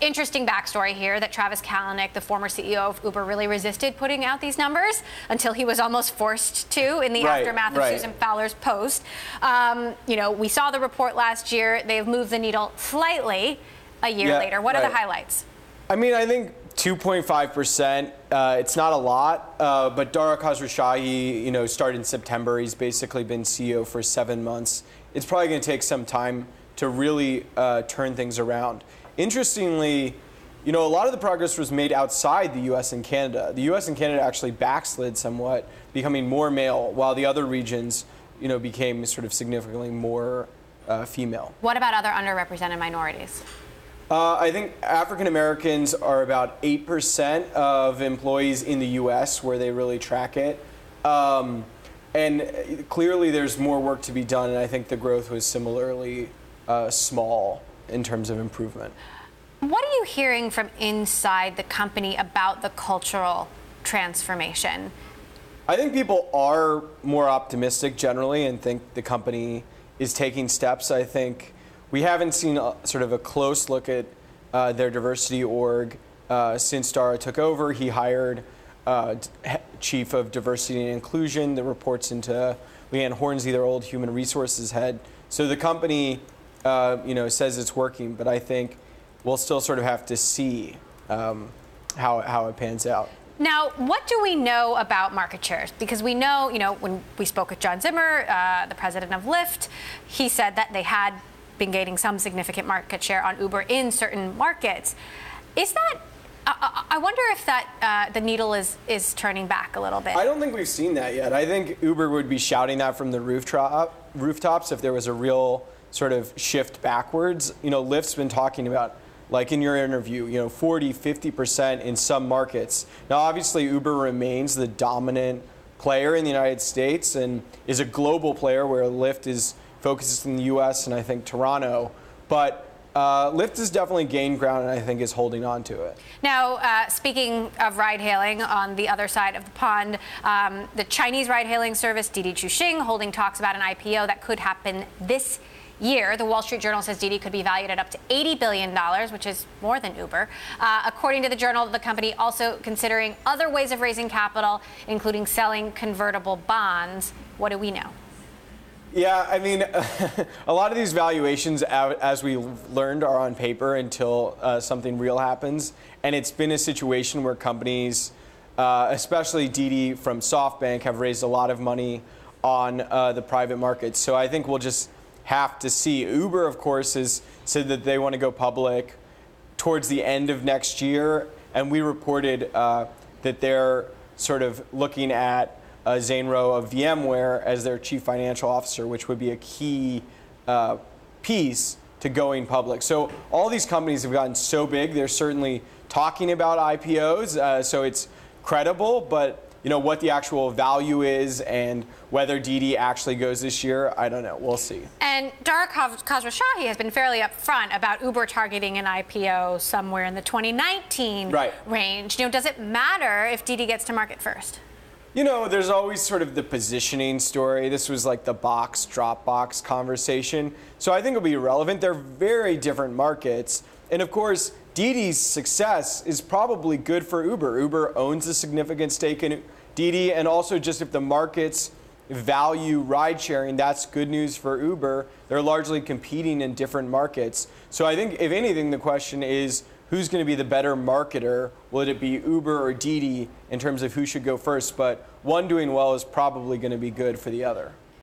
interesting backstory here that Travis Kalanick, the former CEO of Uber, really resisted putting out these numbers until he was almost forced to in the aftermath of Susan Fowler's post. You know, we saw the report last year. They've moved the needle slightly a year later. What are the highlights? I mean, I think 2.5%, it's not a lot, but Dara Khosrowshahi, you know, started in September. He's basically been CEO for 7 months. It's probably going to take some time to really turn things around. Interestingly, you know, a lot of the progress was made outside the U.S. and Canada. The U.S. and Canada actually backslid somewhat, becoming more male, while the other regions, you know, became sort of significantly more female. What about other underrepresented minorities? I think African Americans are about 8% of employees in the U.S. where they really track it. And clearly there's more work to be done, and I think the growth was similarly small in terms of improvement. What are you hearing from inside the company about the cultural transformation? I think people are more optimistic generally and think the company is taking steps. I think we haven't seen sort of a close look at their diversity org since Dara took over. He hired Chief of Diversity and Inclusion that reports into Leanne Hornsey, their old human resources head. So the company you know, says it's working, but I think we'll still sort of have to see how it pans out. Now, what do we know about market shares? Because we know, you know, when we spoke with John Zimmer, the president of Lyft, he said that they had been gaining some significant market share on Uber in certain markets. Is that, I wonder if that the needle is turning back a little bit. I don't think we've seen that yet. I think Uber would be shouting that from the rooftops if there was a real sort of shift backwards. You know, Lyft's been talking about, like in your interview, you know, 40, 50% in some markets. Now, obviously, Uber remains the dominant player in the United States and is a global player where Lyft is focused in the U.S. and I think Toronto. But Lyft has definitely gained ground and I think is holding on to it. Now, speaking of ride-hailing on the other side of the pond, the Chinese ride-hailing service DIDI CHUXING holding talks about an IPO that could happen this year. The Wall Street Journal says DIDI could be valued at up to $80 billion, which is more than Uber. According to the Journal, the company also considering other ways of raising capital, including selling convertible bonds. What do we know? Yeah, I mean, a lot of these valuations, as we learned, are on paper until something real happens. And it's been a situation where companies, especially DIDI from SoftBank, have raised a lot of money on the private markets. So I think we'll just have to see. Uber, of course, has said that they want to go public towards the end of next year. And we reported that they're sort of looking at Zane Rowe of VMware as their chief financial officer, which would be a key piece to going public. So all these companies have gotten so big, they're certainly talking about IPOs, so it's credible, but you know what the actual value is and whether DIDI actually goes this year, I don't know. We'll see. And Dara Khosrowshahi has been fairly upfront about Uber targeting an IPO somewhere in the 2019 range. You know, does it matter if DIDI gets to market first? You know, there's always sort of the positioning story. This was like the box, Dropbox conversation. So I think it'll be relevant. They're very different markets. And of course, DIDI's success is probably good for Uber. Uber owns a significant stake in DIDI, and also just if the markets value ride sharing, that's good news for Uber. They're largely competing in different markets. So I think, if anything, the question is, who's going to be the better marketer? Will it be Uber or DIDI in terms of who should go first? But one doing well is probably going to be good for the other.